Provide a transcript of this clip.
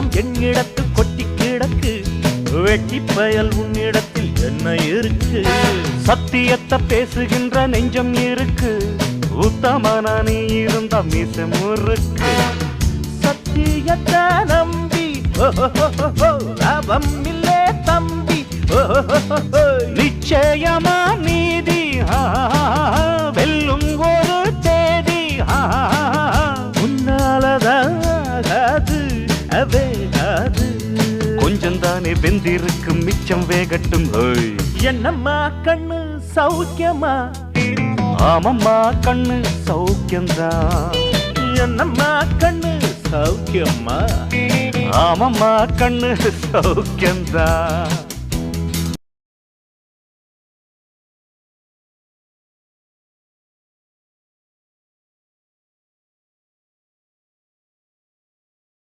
பாசம் என்னிடத்து கொட்டி கிடக்கு, வெட்டி பயல் உன்னிடத்தில் என்ன இருக்கு? சத்தியத்தை பேசுகின்ற நெஞ்சம் இருக்கு, உத்தமன நீ இருந்த மீச முறுக்கு. சத்தியத்தை நம்பி லாபம் இல்லே தம்பி, நிச்சயமா நீதி வெல்லும் ஒரு தேதி. உன்னாலதாகாது அவேகாது, கொஞ்சம் தானே வெந்திருக்கும் மிச்சம் வேகட்டும். என்னம்மா கண்ணு சௌக்கியமா? ஆமம்மா கண்ணு சௌக்கியம்தான். என்னம்மா கண்ணு சௌக்கியமா? ஆமம்மா கண்ணு சௌக்கியம்தான்.